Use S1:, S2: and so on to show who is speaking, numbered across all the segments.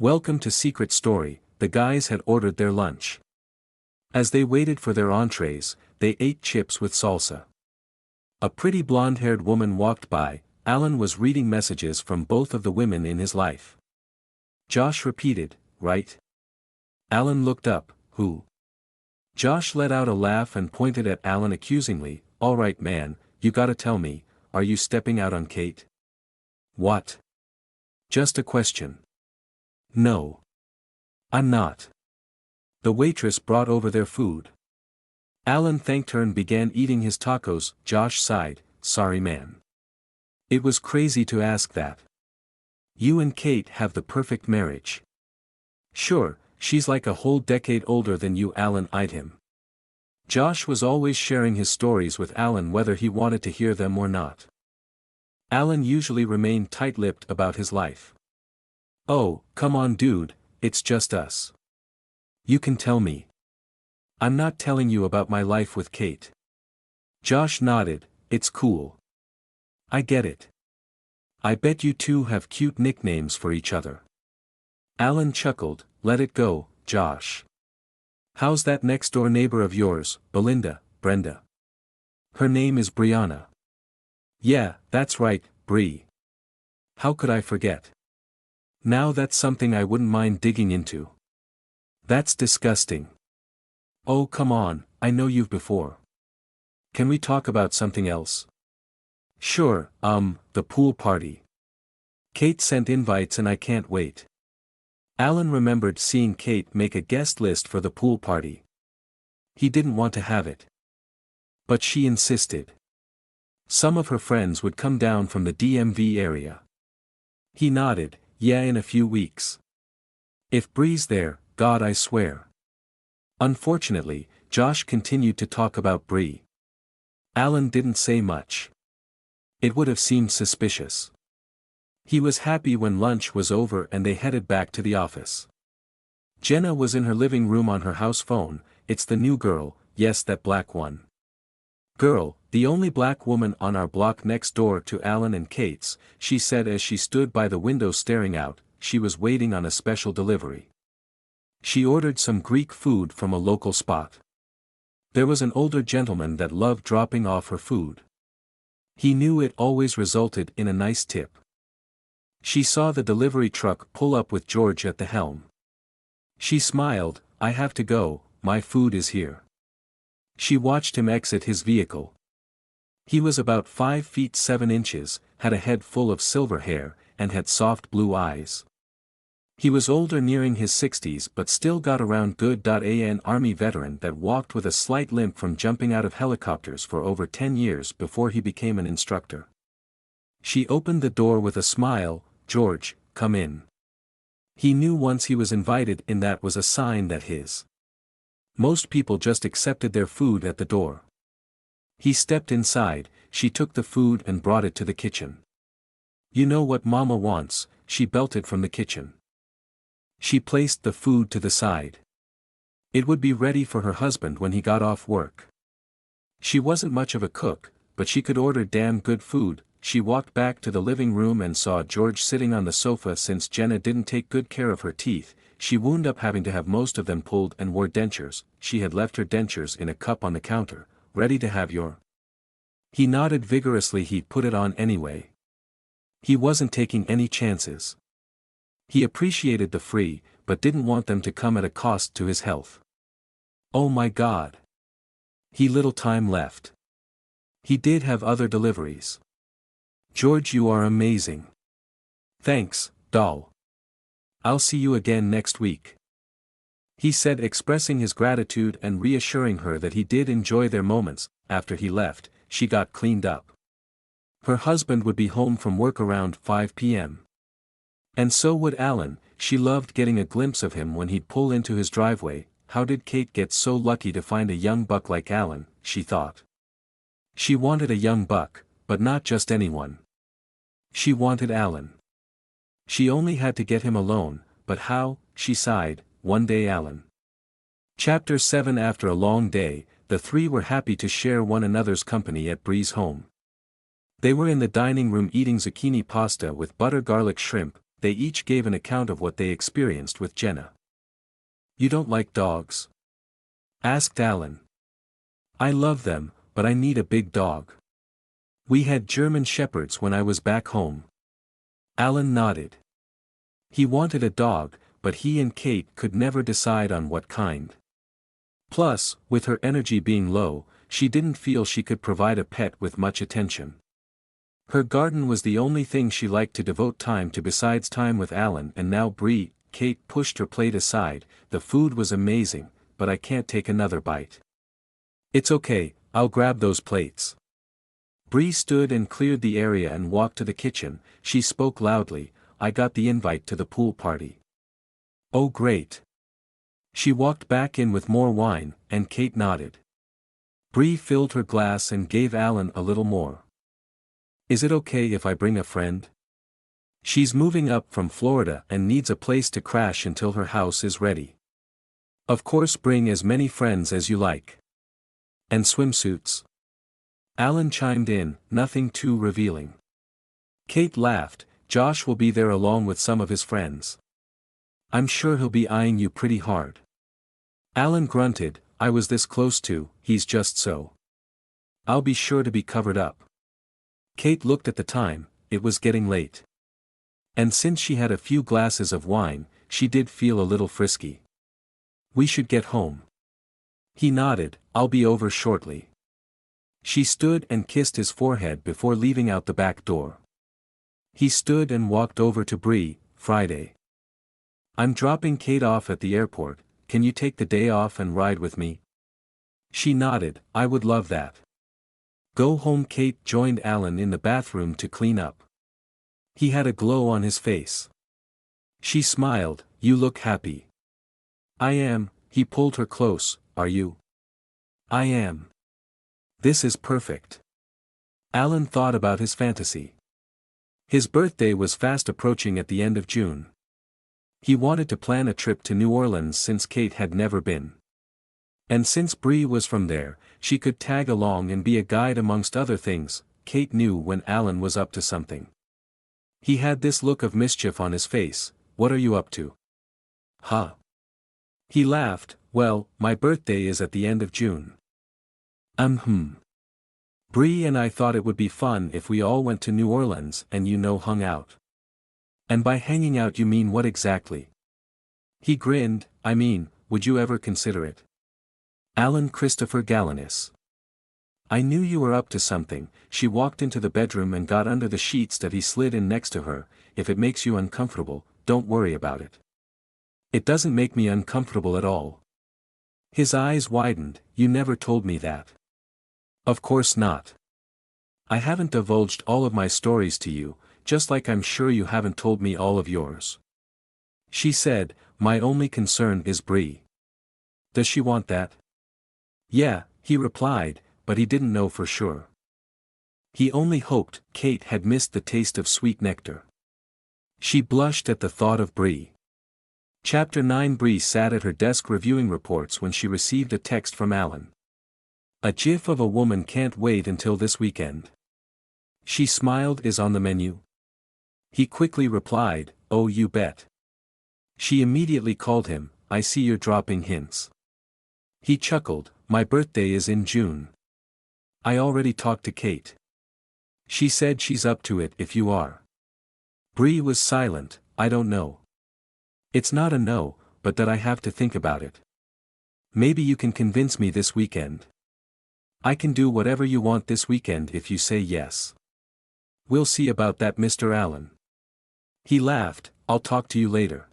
S1: Welcome to Secret Story. The guys had ordered their lunch. As they waited for their entrees, they ate chips with salsa. A pretty blonde-haired woman walked by. Alan was reading messages from both of the women in his life. Josh repeated, "Right?" Alan looked up. "Who?" Josh let out a laugh and pointed at Alan accusingly. "All right, man, you gotta tell me, are you stepping out on Kate?" "What?" "Just a question." "No. I'm not." The waitress brought over their food. Alan thanked her and began eating his tacos. Josh sighed, "Sorry, man. It was crazy to ask that. You and Kate have the perfect marriage." "Sure, she's like a whole decade older than you." Alan eyed him. Josh was always sharing his stories with Alan whether he wanted to hear them or not. Alan usually remained tight-lipped about his life. "Oh, come on dude, it's just us. You can tell me. I'm not telling you about my life with Kate." Josh nodded. "It's cool. I get it. I bet you two have cute nicknames for each other." Alan chuckled. "Let it go, Josh. How's that next-door neighbor of yours, Belinda, Brenda?" "Her name is Brianna." "Yeah, that's right, Bree. How could I forget? Now that's something I wouldn't mind digging into." "That's disgusting." "Oh come on, I know you've before. Can we talk about something else?" "Sure, the pool party. Kate sent invites and I can't wait." Alan remembered seeing Kate make a guest list for the pool party. He didn't want to have it. But she insisted. Some of her friends would come down from the DMV area. He nodded. "Yeah, in a few weeks. If Bree's there, God I swear." Unfortunately, Josh continued to talk about Bree. Alan didn't say much. It would have seemed suspicious. He was happy when lunch was over and they headed back to the office. Jenna was in her living room on her house phone. "It's the new girl, yes, that black one. Girl, the only black woman on our block next door to Alan and Kate's," she said as she stood by the window staring out. She was waiting on a special delivery. She ordered some Greek food from a local spot. There was an older gentleman that loved dropping off her food. He knew it always resulted in a nice tip. She saw the delivery truck pull up with George at the helm. She smiled. "I have to go, my food is here." She watched him exit his vehicle. He was about 5 feet 7 inches, had a head full of silver hair, and had soft blue eyes. He was older, nearing his 60s, but still got around good. An Army veteran that walked with a slight limp from jumping out of helicopters for over 10 years before he became an instructor. She opened the door with a smile. "George, come in." He knew once he was invited in, that was a sign that his. Most people just accepted their food at the door. He stepped inside. She took the food and brought it to the kitchen. "You know what Mama wants," she belted from the kitchen. She placed the food to the side. It would be ready for her husband when he got off work. She wasn't much of a cook, but she could order damn good food. She walked back to the living room and saw George sitting on the sofa. Since Jenna didn't take good care of her teeth, she wound up having to have most of them pulled and wore dentures. She had left her dentures in a cup on the counter. "Ready to have your?" He nodded vigorously. He put it on anyway. He wasn't taking any chances. He appreciated the free, but didn't want them to come at a cost to his health. Oh my God. He little time left. He did have other deliveries. "George, you are amazing." "Thanks, doll. I'll see you again next week," he said, expressing his gratitude and reassuring her that he did enjoy their moments. After he left, she got cleaned up. Her husband would be home from work around 5 p.m. And so would Alan. She loved getting a glimpse of him when he'd pull into his driveway. How did Kate get so lucky to find a young buck like Alan, she thought. She wanted a young buck, but not just anyone. She wanted Alan. She only had to get him alone, but how? She sighed. One day Alan. Chapter 7. After a long day, the three were happy to share one another's company at Bree's home. They were in the dining room eating zucchini pasta with butter garlic shrimp. they each gave an account of what they experienced with Jenna. "You don't like dogs?" asked Alan. "I love them, but I need a big dog. We had German shepherds when I was back home." Alan nodded. He wanted a dog, but he and Kate could never decide on what kind. Plus, with her energy being low, she didn't feel she could provide a pet with much attention. Her garden was the only thing she liked to devote time to besides time with Alan, and now Bree. Kate pushed her plate aside. "The food was amazing, but I can't take another bite." "It's okay, I'll grab those plates." Bree stood and cleared the area and walked to the kitchen. She spoke loudly, "I got the invite to the pool party." "Oh great." She walked back in with more wine, and Kate nodded. Bree filled her glass and gave Alan a little more. "Is it okay if I bring a friend? She's moving up from Florida and needs a place to crash until her house is ready." "Of course, bring as many friends as you like." "And swimsuits?" Alan chimed in, nothing too revealing. Kate laughed. "Josh will be there along with some of his friends. I'm sure he'll be eyeing you pretty hard." Alan grunted, "I was this close to, he's just so. I'll be sure to be covered up." Kate looked at the time, it was getting late. And since she had a few glasses of wine, she did feel a little frisky. "We should get home." He nodded, "I'll be over shortly." She stood and kissed his forehead before leaving out the back door. He stood and walked over to Bree. "Friday. I'm dropping Kate off at the airport, can you take the day off and ride with me?" She nodded, "I would love that." Go home. Kate joined Alan in the bathroom to clean up. He had a glow on his face. She smiled, "You look happy." "I am." He pulled her close, "Are you?" "I am. This is perfect." Alan thought about his fantasy. His birthday was fast approaching at the end of June. He wanted to plan a trip to New Orleans since Kate had never been. And since Bree was from there, she could tag along and be a guide amongst other things. Kate knew when Alan was up to something. He had this look of mischief on his face. "What are you up to?" "Huh?" He laughed, "Well, my birthday is at the end of June." Bree and I thought it would be fun if we all went to New Orleans and hung out." "And by hanging out you mean what exactly?" He grinned, "I mean, would you ever consider it?" Alan Christopher Galanis. "I knew you were up to something." She walked into the bedroom and got under the sheets that he slid in next to her. "If it makes you uncomfortable, don't worry about it." "It doesn't make me uncomfortable at all." His eyes widened, "You never told me that." "Of course not. I haven't divulged all of my stories to you, just like I'm sure you haven't told me all of yours." She said, "My only concern is Bree." "Does she want that?" "Yeah," he replied, but he didn't know for sure. He only hoped Kate had missed the taste of sweet nectar. She blushed at the thought of Bree. Chapter 9. Bree sat at her desk reviewing reports when she received a text from Alan. "A gif of a woman can't wait until this weekend. She smiled is on the menu." He quickly replied, "Oh you bet." She immediately called him, "I see you're dropping hints." He chuckled, "My birthday is in June. I already talked to Kate. She said she's up to it if you are." Bree was silent. "I don't know. It's not a no, but that I have to think about it. Maybe you can convince me this weekend." "I can do whatever you want this weekend if you say yes." "We'll see about that, Mr. Allen." He laughed, "I'll talk to you later."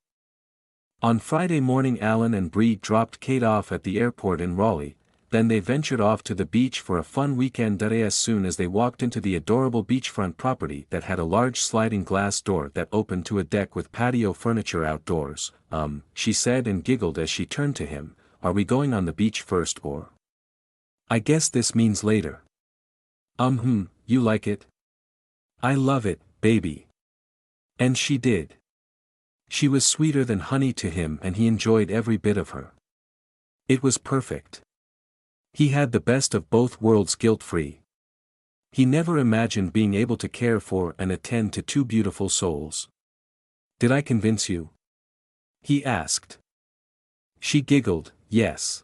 S1: On Friday morning Alan and Bree dropped Kate off at the airport in Raleigh, then they ventured off to the beach for a fun weekend. As soon as they walked into the adorable beachfront property that had a large sliding glass door that opened to a deck with patio furniture outdoors, she said and giggled as she turned to him, "Are we going on the beach first or? I guess this means later." You like it?" "I love it, baby." And she did. She was sweeter than honey to him and he enjoyed every bit of her. It was perfect. He had the best of both worlds guilt-free. He never imagined being able to care for and attend to two beautiful souls. Did I convince you? He asked. She giggled, yes.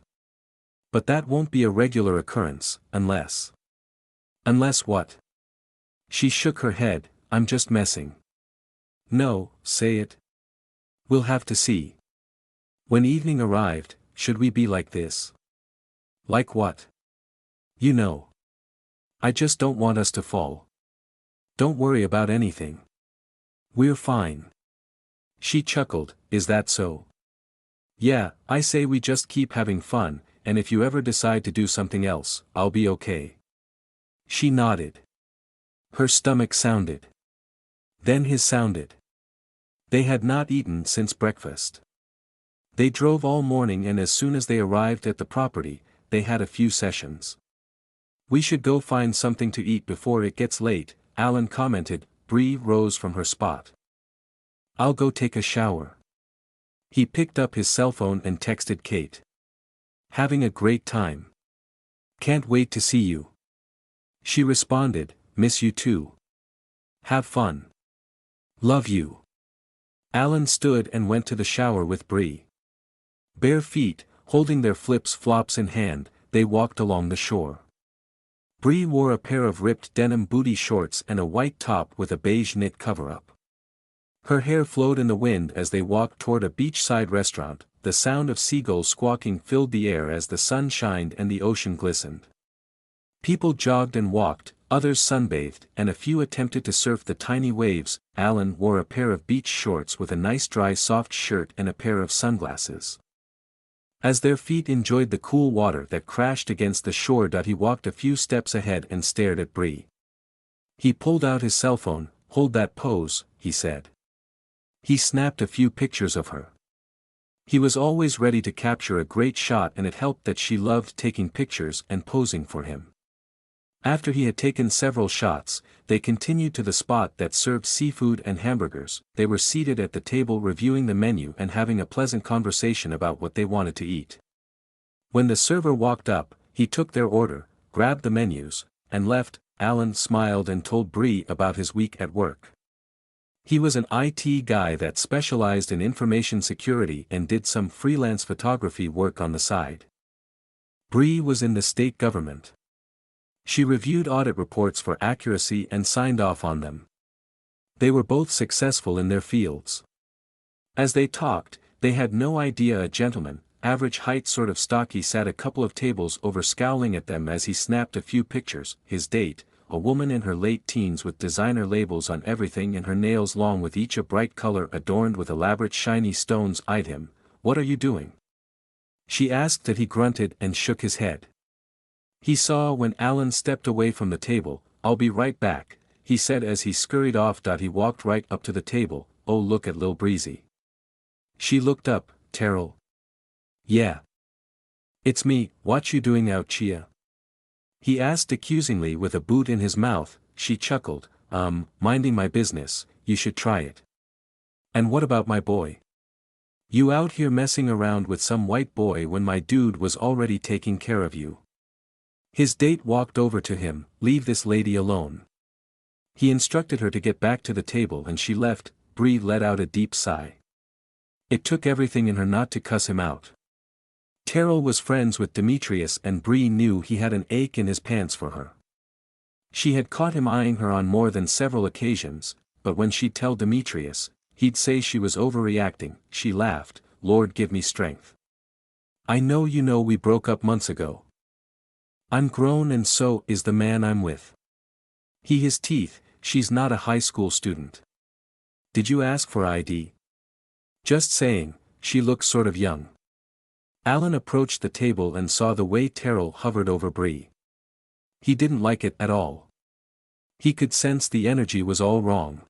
S1: But that won't be a regular occurrence, unless. Unless what? She shook her head, I'm just messing. No, say it. We'll have to see. When evening arrived, should we be like this? Like what? You know. I just don't want us to fall. Don't worry about anything. We're fine. She chuckled, is that so? Yeah, I say we just keep having fun, and if you ever decide to do something else, I'll be okay. She nodded. Her stomach sounded. Then his sounded. They had not eaten since breakfast. They drove all morning and as soon as they arrived at the property, they had a few sessions. We should go find something to eat before it gets late, Alan commented. Bree rose from her spot. I'll go take a shower. He picked up his cell phone and texted Kate. Having a great time. Can't wait to see you. She responded, miss you too. Have fun. Love you. Alan stood and went to the shower with Bree. Bare feet, holding their flips-flops in hand, they walked along the shore. Bree wore a pair of ripped denim booty shorts and a white top with a beige knit cover-up. Her hair flowed in the wind as they walked toward a beachside restaurant. The sound of seagulls squawking filled the air as the sun shined and the ocean glistened. People jogged and walked, others sunbathed, and a few attempted to surf the tiny waves. Alan wore a pair of beach shorts with a nice dry soft shirt and a pair of sunglasses. As their feet enjoyed the cool water that crashed against the shore, he walked a few steps ahead and stared at Bree. He pulled out his cell phone. Hold that pose, he said. He snapped a few pictures of her. He was always ready to capture a great shot, and it helped that she loved taking pictures and posing for him. After he had taken several shots, they continued to the spot that served seafood and hamburgers. They were seated at the table reviewing the menu and having a pleasant conversation about what they wanted to eat. When the server walked up, he took their order, grabbed the menus, and left. Alan smiled and told Bree about his week at work. He was an IT guy that specialized in information security and did some freelance photography work on the side. Bree was in the state government. She reviewed audit reports for accuracy and signed off on them. They were both successful in their fields. As they talked, they had no idea a gentleman, average height sort of stocky, sat a couple of tables over scowling at them as he snapped a few pictures. His date, a woman in her late teens with designer labels on everything and her nails long with each a bright color adorned with elaborate shiny stones, eyed him. What are you doing? She asked. He grunted and shook his head. He saw when Alan stepped away from the table. I'll be right back, he said as he scurried off. He walked right up to the table. Oh, look at Lil Breezy. She looked up. Terrell. Yeah. It's me. What you doing out Chia? He asked accusingly with a boot in his mouth. She chuckled. Minding my business. You should try it. And what about my boy? You out here messing around with some white boy when my dude was already taking care of you. His date walked over to him. Leave this lady alone. He instructed her to get back to the table and she left. Bree let out a deep sigh. It took everything in her not to cuss him out. Terrell was friends with Demetrius and Bree knew he had an ache in his pants for her. She had caught him eyeing her on more than several occasions, but when she'd tell Demetrius, he'd say she was overreacting. She laughed. Lord give me strength. I know you know we broke up months ago. I'm grown and so is the man I'm with. He his teeth. She's not a high school student. Did you ask for ID? Just saying, she looks sort of young. Alan approached the table and saw the way Terrell hovered over Bree. He didn't like it at all. He could sense the energy was all wrong.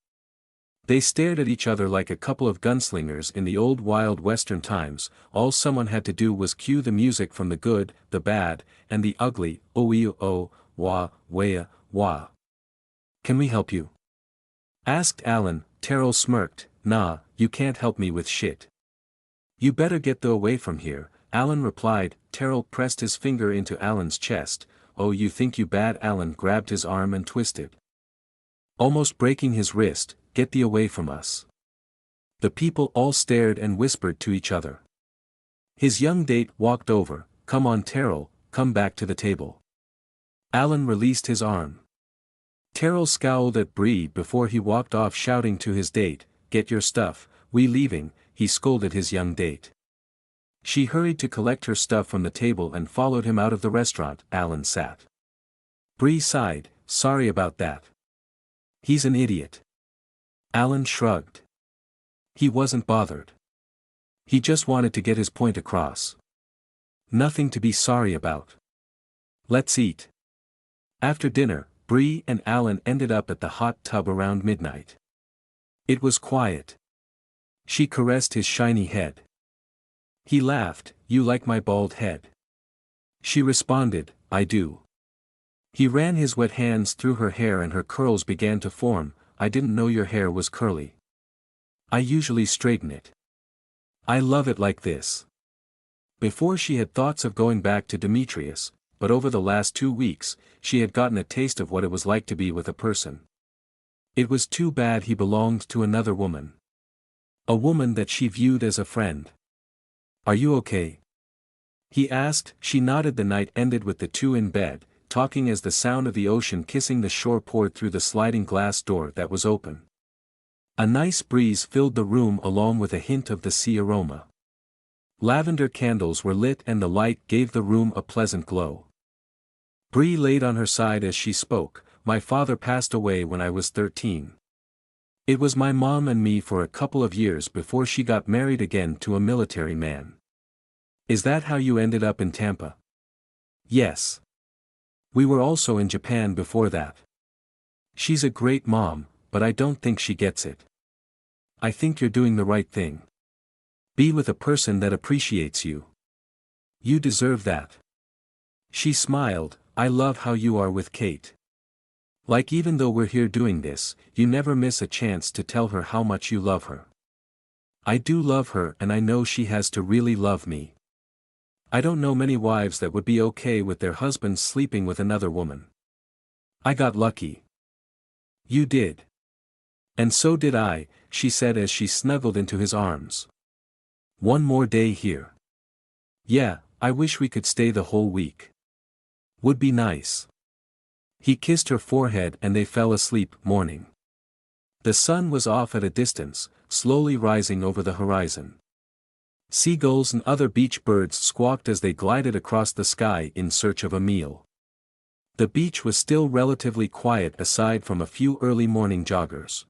S1: They stared at each other like a couple of gunslingers in the old wild western times. All someone had to do was cue the music from the good, the bad, and the ugly. Oh, wah, waya, wah. Can we help you? Asked Alan. Terrell smirked. Nah, you can't help me with shit. You better get the away from here, Alan replied. Terrell pressed his finger into Alan's chest. Oh, you think you bad? Alan grabbed his arm and twisted, almost breaking his wrist. Get thee away from us. The people all stared and whispered to each other. His young date walked over. "Come on Terrell, come back to the table." Alan released his arm. Terrell scowled at Bree before he walked off shouting to his date, "Get your stuff, we leaving," he scolded his young date. She hurried to collect her stuff from the table and followed him out of the restaurant. Alan sat. Bree sighed, "Sorry about that. He's an idiot." Alan shrugged. He wasn't bothered. He just wanted to get his point across. Nothing to be sorry about. "Let's eat." After dinner, Bree and Alan ended up at the hot tub around midnight. It was quiet. She caressed his shiny head. He laughed, "You like my bald head?" She responded, "I do." He ran his wet hands through her hair and her curls began to form. "I didn't know your hair was curly. I usually straighten it. I love it like this." Before she had thoughts of going back to Demetrius, but over the last 2 weeks, she had gotten a taste of what it was like to be with a person. It was too bad he belonged to another woman. A woman that she viewed as a friend. "Are you okay?" he asked. She nodded. The night ended with the two in bed, talking as the sound of the ocean kissing the shore poured through the sliding glass door that was open. A nice breeze filled the room along with a hint of the sea aroma. Lavender candles were lit and the light gave the room a pleasant glow. Bree laid on her side as she spoke. "My father passed away when I was 13. It was my mom and me for a couple of years before she got married again to a military man." "Is that how you ended up in Tampa?" "Yes. We were also in Japan before that. She's a great mom, but I don't think she gets it. I think you're doing the right thing. Be with a person that appreciates you. You deserve that." She smiled, "I love how you are with Kate. Like even though we're here doing this, you never miss a chance to tell her how much you love her." "I do love her and I know she has to really love me. I don't know many wives that would be okay with their husbands sleeping with another woman. I got lucky." "You did. And so did I," she said as she snuggled into his arms. "One more day here." "Yeah, I wish we could stay the whole week. Would be nice." He kissed her forehead and they fell asleep. Morning. The sun was off at a distance, slowly rising over the horizon. Seagulls and other beach birds squawked as they glided across the sky in search of a meal. The beach was still relatively quiet aside from a few early morning joggers.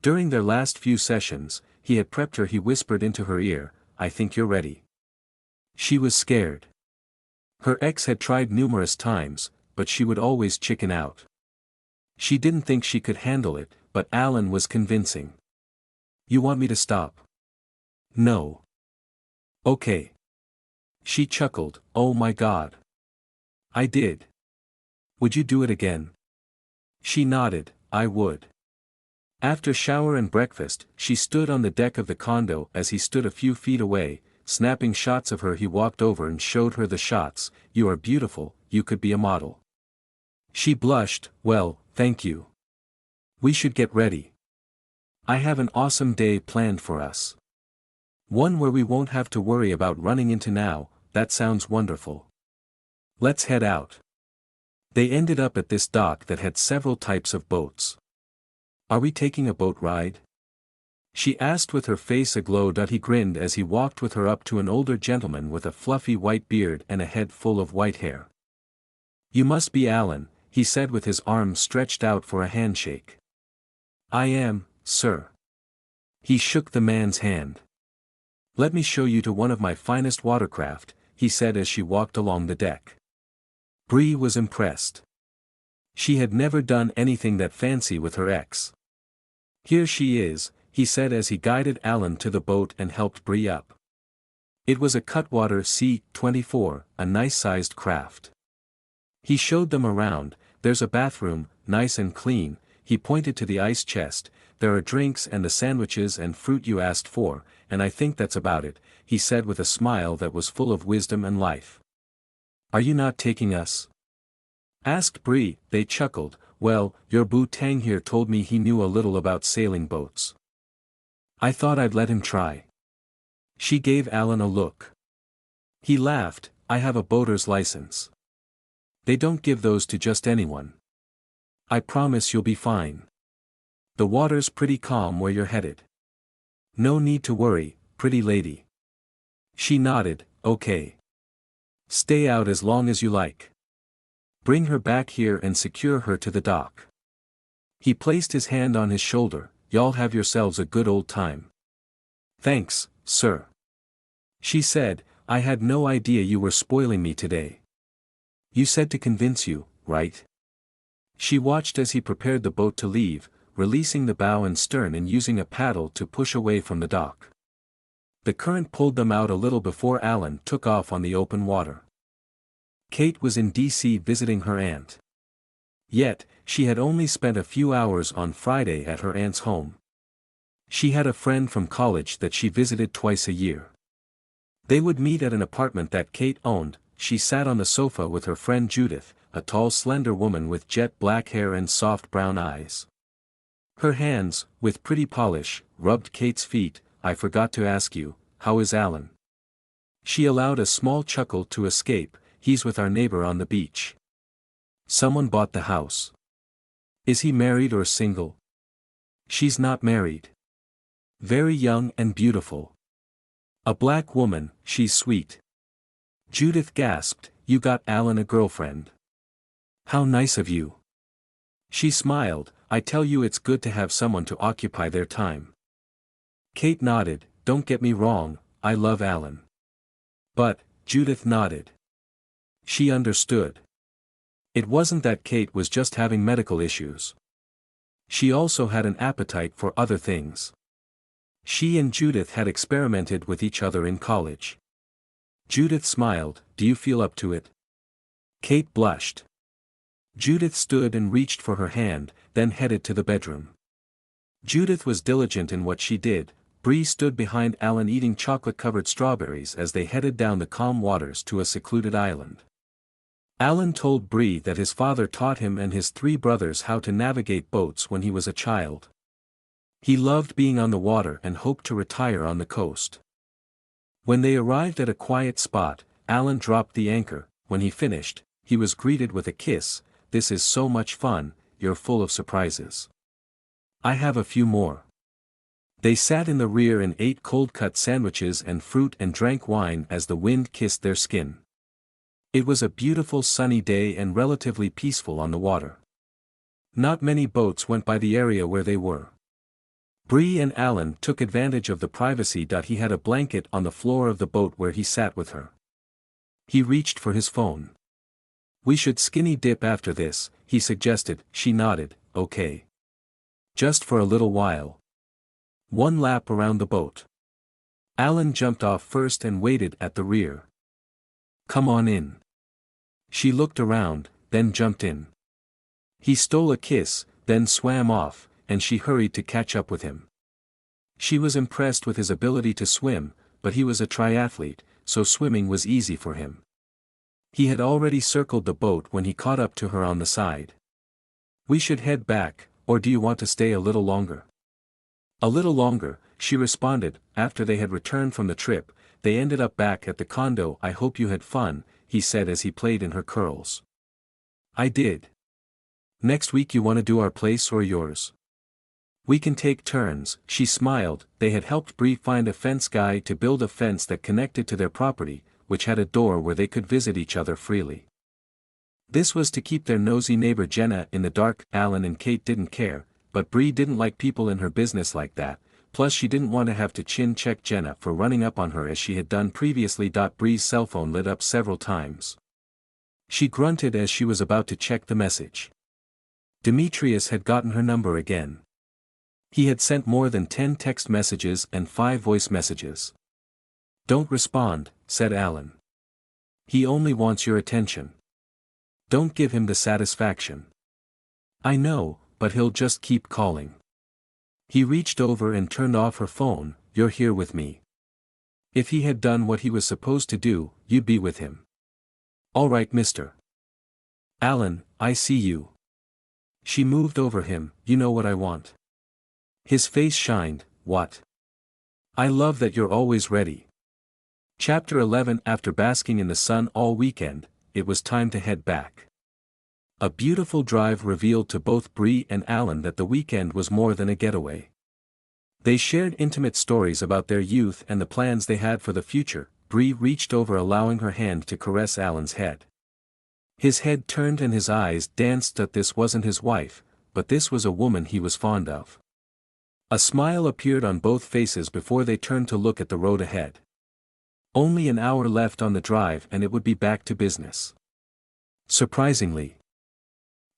S1: During their last few sessions, he had prepped her. He whispered into her ear, "I think you're ready." She was scared. Her ex had tried numerous times, but she would always chicken out. She didn't think she could handle it, but Alan was convincing. "You want me to stop?" "No." "Okay." She chuckled, "Oh my God. I did. Would you do it again?" She nodded, "I would." After shower and breakfast, she stood on the deck of the condo as he stood a few feet away, snapping shots of her. He walked over and showed her the shots. "You are beautiful, you could be a model." She blushed, "Well, thank you. We should get ready. I have an awesome day planned for us. One where we won't have to worry about running into now." "That sounds wonderful. Let's head out." They ended up at this dock that had several types of boats. "Are we taking a boat ride?" she asked with her face aglow. He grinned as he walked with her up to an older gentleman with a fluffy white beard and a head full of white hair. "You must be Alan," he said with his arms stretched out for a handshake. "I am, sir." He shook the man's hand. "Let me show you to one of my finest watercraft," he said as she walked along the deck. Bree was impressed. She had never done anything that fancy with her ex. "Here she is," he said as he guided Alan to the boat and helped Bree up. It was a Cutwater C-24, a nice-sized craft. He showed them around. "There's a bathroom, nice and clean," he pointed to the ice chest. "There are drinks and the sandwiches and fruit you asked for, and I think that's about it," he said with a smile that was full of wisdom and life. "Are you not taking us?" asked Bree. They chuckled. "Well, your boo Tang here told me he knew a little about sailing boats." I thought I'd let him try. She gave Alan a look. He laughed, I have a boater's license. They don't give those to just anyone. I promise you'll be fine. The water's pretty calm where you're headed. No need to worry, pretty lady. She nodded, okay. Stay out as long as you like. Bring her back here and secure her to the dock. He placed his hand on his shoulder, y'all have yourselves a good old time. Thanks, sir. She said, I had no idea you were spoiling me today. You said to convince you, right? She watched as he prepared the boat to leave, releasing the bow and stern and using a paddle to push away from the dock. The current pulled them out a little before Alan took off on the open water. Kate was in D.C. visiting her aunt. Yet, she had only spent a few hours on Friday at her aunt's home. She had a friend from college that she visited twice a year. They would meet at an apartment that Kate owned. She sat on the sofa with her friend Judith, a tall slender woman with jet black hair and soft brown eyes. Her hands, with pretty polish, rubbed Kate's feet. I forgot to ask you, how is Alan? She allowed a small chuckle to escape. He's with our neighbor on the beach. Someone bought the house. Is he married or single? She's not married. Very young and beautiful. A black woman, she's sweet. Judith gasped, you got Alan a girlfriend. How nice of you. She smiled, I tell you it's good to have someone to occupy their time. Kate nodded, don't get me wrong, I love Alan. But, Judith nodded. She understood. It wasn't that Kate was just having medical issues. She also had an appetite for other things. She and Judith had experimented with each other in college. Judith smiled, do you feel up to it? Kate blushed. Judith stood and reached for her hand, then headed to the bedroom. Judith was diligent in what she did. Bree stood behind Alan eating chocolate-covered strawberries as they headed down the calm waters to a secluded island. Alan told Bree that his father taught him and his 3 brothers how to navigate boats when he was a child. He loved being on the water and hoped to retire on the coast. When they arrived at a quiet spot, Alan dropped the anchor. When he finished, he was greeted with a kiss. This is so much fun, you're full of surprises. I have a few more. They sat in the rear and ate cold-cut sandwiches and fruit and drank wine as the wind kissed their skin. It was a beautiful sunny day and relatively peaceful on the water. Not many boats went by the area where they were. Bree and Alan took advantage of the privacy. He had a blanket on the floor of the boat where he sat with her. He reached for his phone. We should skinny dip after this, he suggested. She nodded, okay. Just for a little while. 1 lap around the boat. Alan jumped off first and waited at the rear. Come on in. She looked around, then jumped in. He stole a kiss, then swam off, and she hurried to catch up with him. She was impressed with his ability to swim, but he was a triathlete, so swimming was easy for him. He had already circled the boat when he caught up to her on the side. We should head back, or do you want to stay a little longer? A little longer, she responded. After they had returned from the trip, they ended up back at the condo. I hope you had fun, he said as he played in her curls. I did. Next week you want to do our place or yours? We can take turns, she smiled. They had helped Bree find a fence guy to build a fence that connected to their property, which had a door where they could visit each other freely. This was to keep their nosy neighbor Jenna in the dark. Alan and Kate didn't care, but Bree didn't like people in her business like that, plus she didn't want to have to chin-check Jenna for running up on her as she had done previously. Bree's cell phone lit up several times. She grunted as she was about to check the message. Demetrius had gotten her number again. He had sent more than 10 text messages and 5 voice messages. Don't respond, said Alan. He only wants your attention. Don't give him the satisfaction. I know, but he'll just keep calling. He reached over and turned off her phone. You're here with me. If he had done what he was supposed to do, you'd be with him. All right, mister. Alan, I see you. She moved over him. You know what I want. His face shined. What? I love that you're always ready. Chapter 11. After basking in the sun all weekend, it was time to head back. A beautiful drive revealed to both Bree and Alan that the weekend was more than a getaway. They shared intimate stories about their youth and the plans they had for the future. Bree reached over, allowing her hand to caress Alan's head. His head turned and his eyes danced. That this wasn't his wife, but this was a woman he was fond of. A smile appeared on both faces before they turned to look at the road ahead. Only an hour left on the drive and it would be back to business. Surprisingly,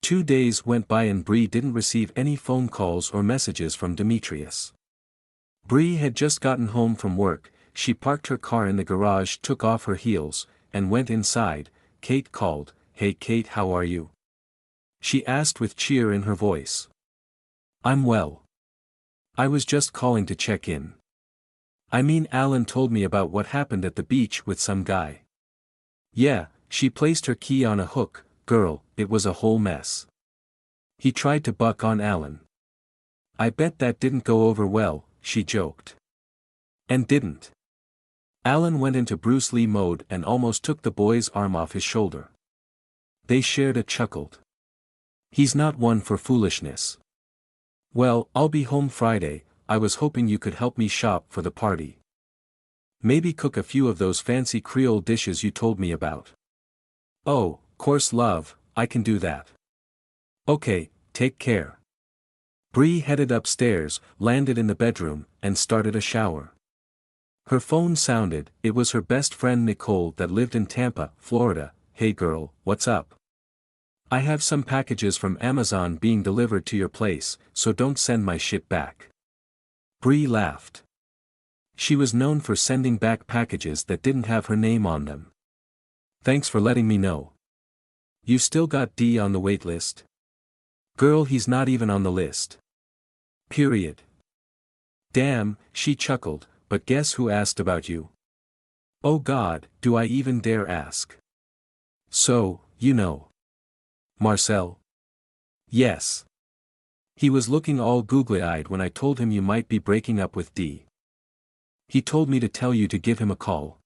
S1: 2 days went by and Bree didn't receive any phone calls or messages from Demetrius. Bree had just gotten home from work. She parked her car in the garage, took off her heels, and went inside. Kate called. "Hey Kate, how are you?" she asked with cheer in her voice. "I'm well. I was just calling to check in. I mean, Alan told me about what happened at the beach with some guy." "Yeah," she placed her key on a hook. "Girl, it was a whole mess. He tried to buck on Alan. I bet that didn't go over well," she joked. "And didn't." Alan went into Bruce Lee mode and almost took the boy's arm off his shoulder. They shared a chuckle. "He's not one for foolishness." "Well, I'll be home Friday. I was hoping you could help me shop for the party. Maybe cook a few of those fancy Creole dishes you told me about." "Oh, course love, I can do that." "Okay, take care." Bree headed upstairs, landed in the bedroom, and started a shower. Her phone sounded. It was her best friend Nicole that lived in Tampa, Florida. "Hey girl, what's up? I have some packages from Amazon being delivered to your place, so don't send my shit back." Bree laughed. She was known for sending back packages that didn't have her name on them. "Thanks for letting me know. You still got D on the wait list?" "Girl, he's not even on the list. Period." "Damn," she chuckled, "but guess who asked about you?" "Oh God, do I even dare ask?" "So, you know Marcel?" "Yes. He was looking all googly-eyed when I told him you might be breaking up with D. He told me to tell you to give him a call."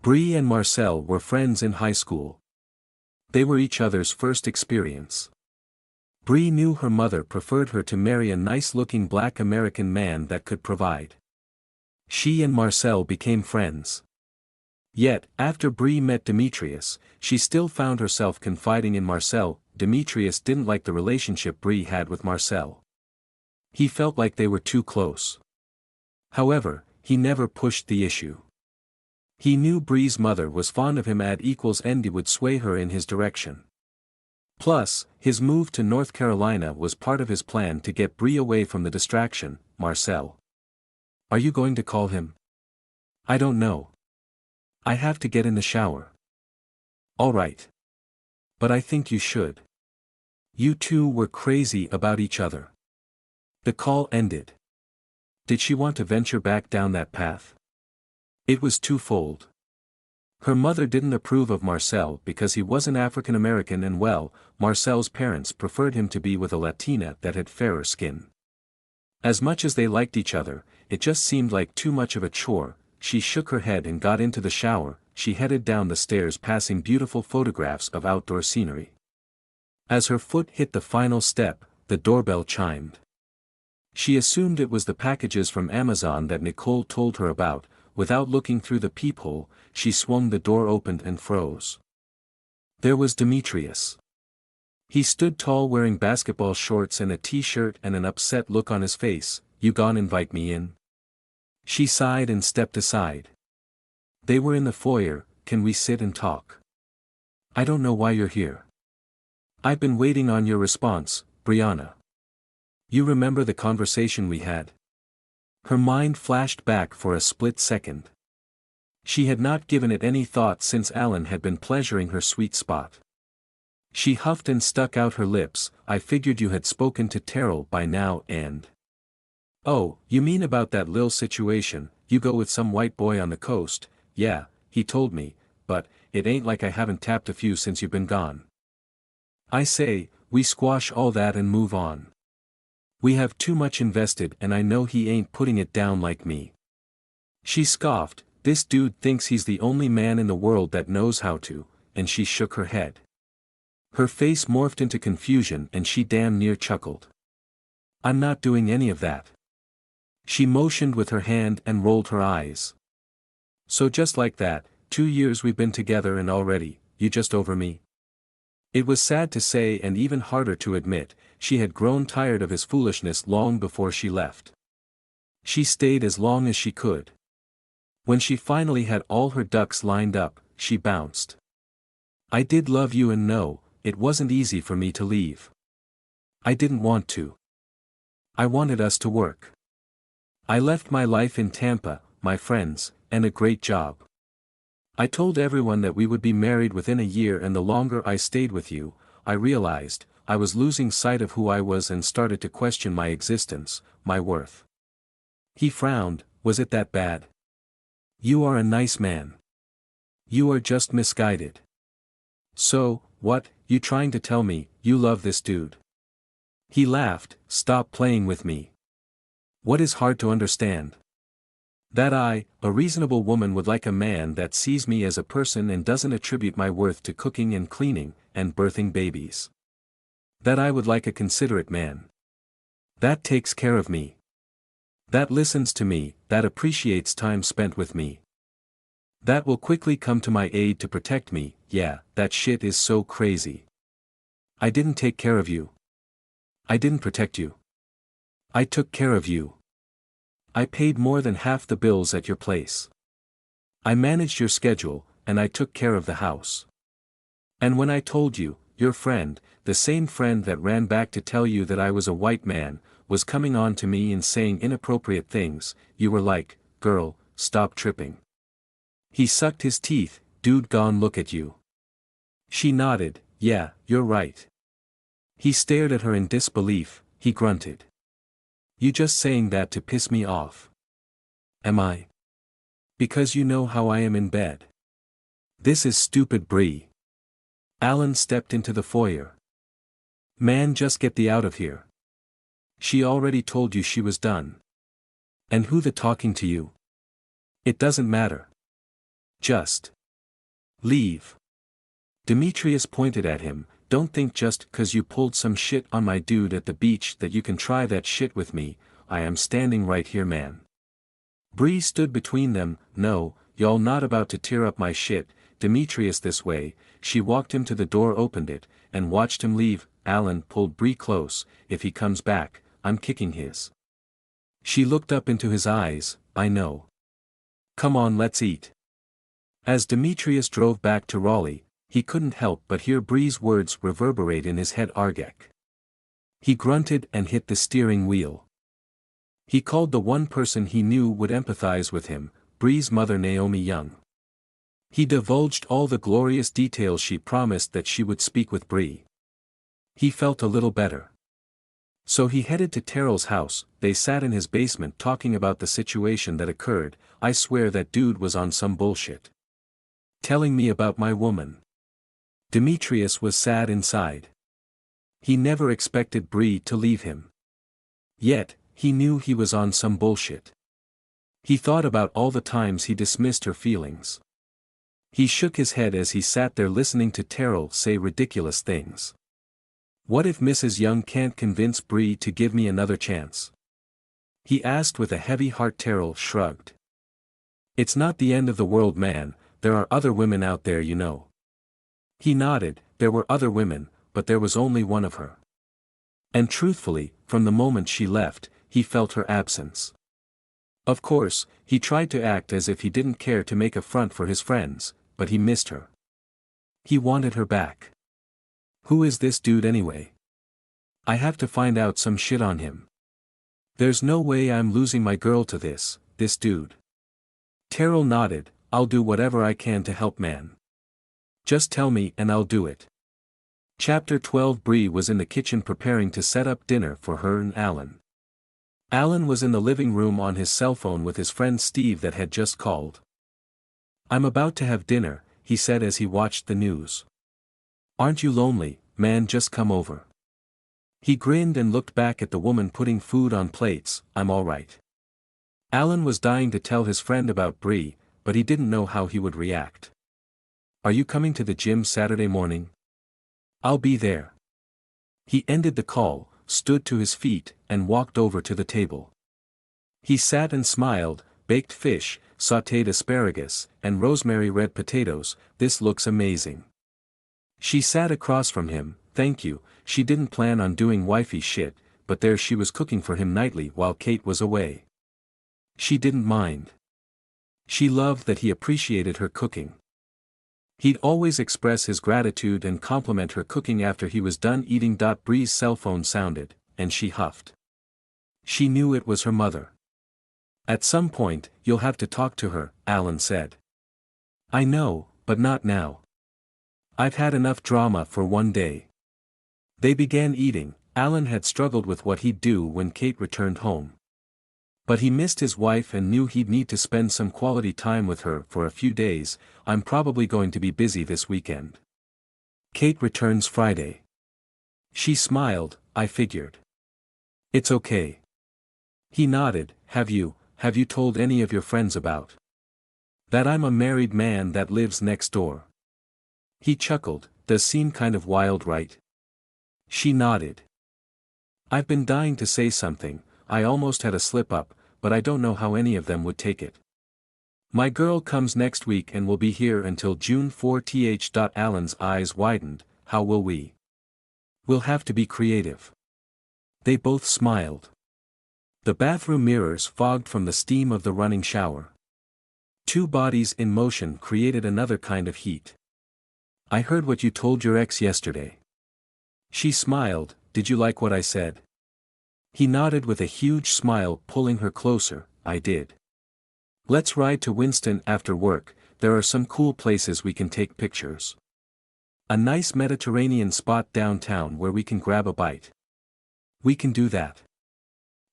S1: Bree and Marcel were friends in high school. They were each other's first experience. Bree knew her mother preferred her to marry a nice-looking black American man that could provide. She and Marcel became friends. Yet, after Bree met Demetrius, she still found herself confiding in Marcel. Demetrius didn't like the relationship Bree had with Marcel. He felt like they were too close. However, he never pushed the issue. He knew Bree's mother was fond of him and he would sway her in his direction. Plus, his move to North Carolina was part of his plan to get Bree away from the distraction. "Marcel. Are you going to call him?" "I don't know. I have to get in the shower." "All right. But I think you should. You two were crazy about each other." The call ended. Did she want to venture back down that path? It was twofold. Her mother didn't approve of Marcel because he wasn't African American and well, Marcel's parents preferred him to be with a Latina that had fairer skin. As much as they liked each other, it just seemed like too much of a chore. She shook her head and got into the shower. She headed down the stairs passing beautiful photographs of outdoor scenery. As her foot hit the final step, the doorbell chimed. She assumed it was the packages from Amazon that Nicole told her about. Without looking through the peephole, she swung the door open and froze. There was Demetrius. He stood tall wearing basketball shorts and a t-shirt and an upset look on his face. "You gon' invite me in?" She sighed and stepped aside. They were in the foyer. "Can we sit and talk?" "I don't know why you're here." "I've been waiting on your response, Brianna. You remember the conversation we had?" Her mind flashed back for a split second. She had not given it any thought since Alan had been pleasuring her sweet spot. She huffed and stuck out her lips. "I figured you had spoken to Terrell by now and—" "Oh, you mean about that lil situation, you go with some white boy on the coast?" "Yeah, he told me, but it ain't like I haven't tapped a few since you've been gone." "I say, we squash all that and move on. We have too much invested and I know he ain't putting it down like me." She scoffed, "This dude thinks he's the only man in the world that knows how to," and she shook her head. Her face morphed into confusion and she damn near chuckled. "I'm not doing any of that." She motioned with her hand and rolled her eyes. "So just like that, 2 years we've been together and already, you just over me?" It was sad to say and even harder to admit, she had grown tired of his foolishness long before she left. She stayed as long as she could. When she finally had all her ducks lined up, she bounced. "I did love you and no, it wasn't easy for me to leave. I didn't want to. I wanted us to work. I left my life in Tampa, my friends, and a great job. I told everyone that we would be married within a year, and the longer I stayed with you, I realized, I was losing sight of who I was and started to question my existence, my worth." He frowned. "Was it that bad? You are a nice man. You are just misguided. So, what, you trying to tell me, you love this dude?" He laughed. "Stop playing with me. What is hard to understand? That I, a reasonable woman, would like a man that sees me as a person and doesn't attribute my worth to cooking and cleaning, and birthing babies. That I would like a considerate man. That takes care of me. That listens to me, that appreciates time spent with me. That will quickly come to my aid to protect me." Yeah, that shit is so crazy. I didn't take care of you. I didn't protect you. I took care of you. I paid more than half the bills at your place. I managed your schedule, and I took care of the house. And when I told you, your friend, the same friend that ran back to tell you that I was a white man, was coming on to me and saying inappropriate things, you were like, 'Girl, stop tripping.'" He sucked his teeth. "Dude gone look at you." She nodded. "Yeah, you're right." He stared at her in disbelief. He grunted. "You just saying that to piss me off?" "Am I? Because you know how I am in bed." "This is stupid, Bree." Alan stepped into the foyer. "Man, just get thee out of here. She already told you she was done. And who the talking to you? It doesn't matter. Just leave." Demetrius pointed at him. "Don't think just 'cause you pulled some shit on my dude at the beach that you can try that shit with me. I am standing right here, man." Bree stood between them. "No, y'all not about to tear up my shit, Demetrius, this way." She walked him to the door, opened it, and watched him leave. Alan pulled Bree close. "If he comes back, I'm kicking his." She looked up into his eyes. "I know. Come on, let's eat." As Demetrius drove back to Raleigh, he couldn't help but hear Bree's words reverberate in his head. Argek. He grunted and hit the steering wheel. He called the one person he knew would empathize with him, Bree's mother, Naomi Young. He divulged all the glorious details she promised that she would speak with Bree. He felt a little better. So he headed to Terrell's house. They sat in his basement talking about the situation that occurred. "I swear that dude was on some bullshit. Telling me about my woman." Demetrius was sad inside. He never expected Bree to leave him. Yet, he knew he was on some bullshit. He thought about all the times he dismissed her feelings. He shook his head as he sat there listening to Terrell say ridiculous things. "What if Mrs. Young can't convince Bree to give me another chance?" he asked with a heavy heart. Terrell shrugged. "It's not the end of the world, man, there are other women out there, you know." He nodded. There were other women, but there was only one of her. And truthfully, from the moment she left, he felt her absence. Of course, he tried to act as if he didn't care to make a front for his friends, but he missed her. He wanted her back. Who is this dude anyway? I have to find out some shit on him. There's no way I'm losing my girl to this dude. Terrell nodded. "I'll do whatever I can to help, man. Just tell me and I'll do it." Chapter 12. Bree was in the kitchen preparing to set up dinner for her and Alan. Alan was in the living room on his cell phone with his friend Steve that had just called. "I'm about to have dinner," he said as he watched the news. "Aren't you lonely, man? Just come over." He grinned and looked back at the woman putting food on plates. "I'm all right. Alan was dying to tell his friend about Bree, but he didn't know how he would react. Are you coming to the gym Saturday morning? I'll be there. He ended the call, stood to his feet, and walked over to the table. He sat and smiled, baked fish, sautéed asparagus, and rosemary red potatoes. This looks amazing. She sat across from him. Thank you. She didn't plan on doing wifey shit, but there she was cooking for him nightly while Kate was away. She didn't mind. She loved that he appreciated her cooking. He'd always express his gratitude and compliment her cooking after he was done eating. Bree's cell phone sounded, and she huffed. She knew it was her mother. At some point, you'll have to talk to her, Alan said. I know, but not now. I've had enough drama for one day. They began eating. Alan had struggled with what he'd do when Kate returned home. But he missed his wife and knew he'd need to spend some quality time with her for a few days. I'm probably going to be busy this weekend. Kate returns Friday. She smiled. I figured. It's okay. He nodded. Have you told any of your friends about that I'm a married man that lives next door? He chuckled. Does seem kind of wild, right? She nodded. I've been dying to say something. I almost had a slip-up, but I don't know how any of them would take it. My girl comes next week and will be here until June 4. Alan's eyes widened. How will we? We'll have to be creative. They both smiled. The bathroom mirrors fogged from the steam of the running shower. Two bodies in motion created another kind of heat. I heard what you told your ex yesterday. She smiled. Did you like what I said? He nodded with a huge smile, pulling her closer. I did. Let's ride to Winston after work. There are some cool places we can take pictures. A nice Mediterranean spot downtown where we can grab a bite. We can do that.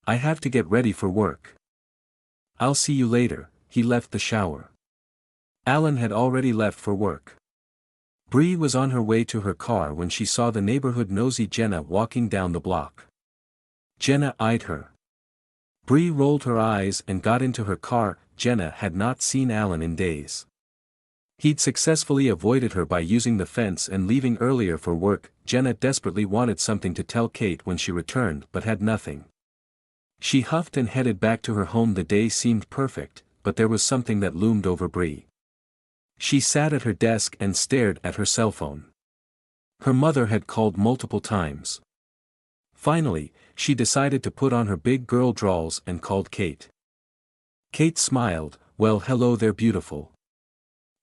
S1: I have to get ready for work. I'll see you later. He left the shower. Alan had already left for work. Bree was on her way to her car when she saw the neighborhood nosy Jenna walking down the block. Jenna eyed her. Bree rolled her eyes and got into her car. Jenna had not seen Alan in days. He'd successfully avoided her by using the fence and leaving earlier for work. Jenna desperately wanted something to tell Kate when she returned but had nothing. She huffed and headed back to her home. The day seemed perfect, but there was something that loomed over Bree. She sat at her desk and stared at her cell phone. Her mother had called multiple times. Finally, she decided to put on her big girl drawers and called Kate. Kate smiled. Well, hello there, beautiful.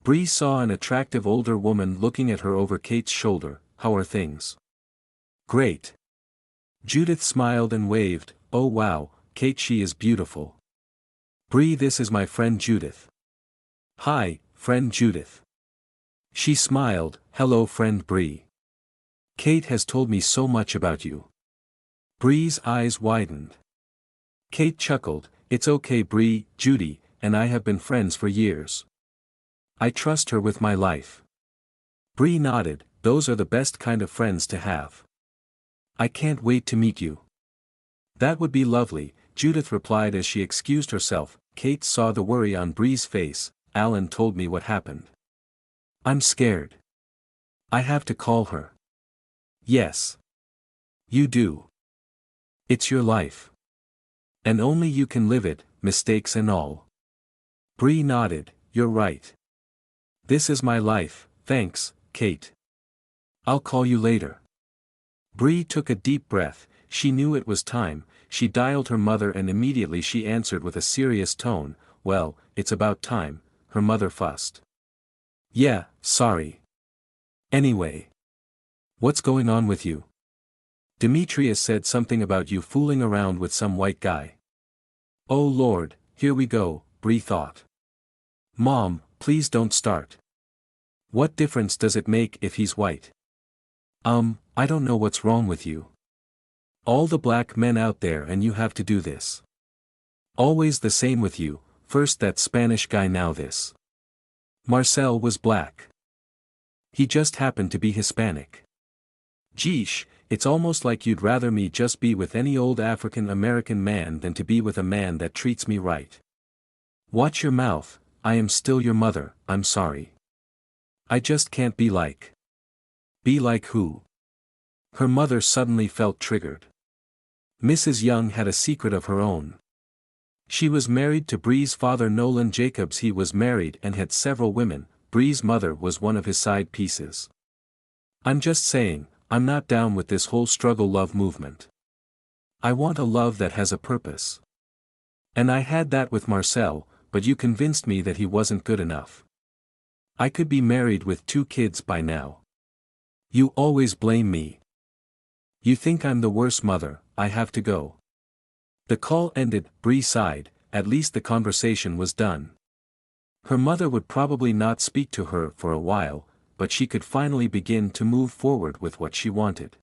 S1: Bree saw an attractive older woman looking at her over Kate's shoulder. How are things? Great. Judith smiled and waved. Oh wow, Kate, she is beautiful. Bree, this is my friend Judith. Hi, friend Judith. She smiled. Hello, friend Bree. Kate has told me so much about you. Bree's eyes widened. Kate chuckled. It's okay, Bree. Judy and I have been friends for years. I trust her with my life. Bree nodded. Those are the best kind of friends to have. I can't wait to meet you. That would be lovely, Judith replied as she excused herself. Kate saw the worry on Bree's face. Alan told me what happened. I'm scared. I have to call her. Yes. You do. It's your life. And only you can live it, mistakes and all. Bree nodded. You're right. This is my life. Thanks, Kate. I'll call you later. Bree took a deep breath. She knew it was time. She dialed her mother and immediately she answered with a serious tone. Well, it's about time, her mother fussed. Yeah, sorry. Anyway. What's going on with you? Demetrius said something about you fooling around with some white guy. Oh Lord, here we go, Bree thought. Mom, please don't start. What difference does it make if he's white? I don't know what's wrong with you. All the black men out there and you have to do this. Always the same with you, first that Spanish guy now this. Marcel was black. He just happened to be Hispanic. Geesh, it's almost like you'd rather me just be with any old African American man than to be with a man that treats me right. Watch your mouth, I am still your mother, I'm sorry. I just can't be like. Be like who? Her mother suddenly felt triggered. Mrs. Young had a secret of her own. She was married to Bree's father Nolan Jacobs. He was married and had several women. Bree's mother was one of his side pieces. I'm just saying, I'm not down with this whole struggle love movement. I want a love that has a purpose. And I had that with Marcel, but you convinced me that he wasn't good enough. I could be married with 2 kids by now. You always blame me. You think I'm the worst mother. I have to go. The call ended. Bree sighed, at least the conversation was done. Her mother would probably not speak to her for a while, but she could finally begin to move forward with what she wanted.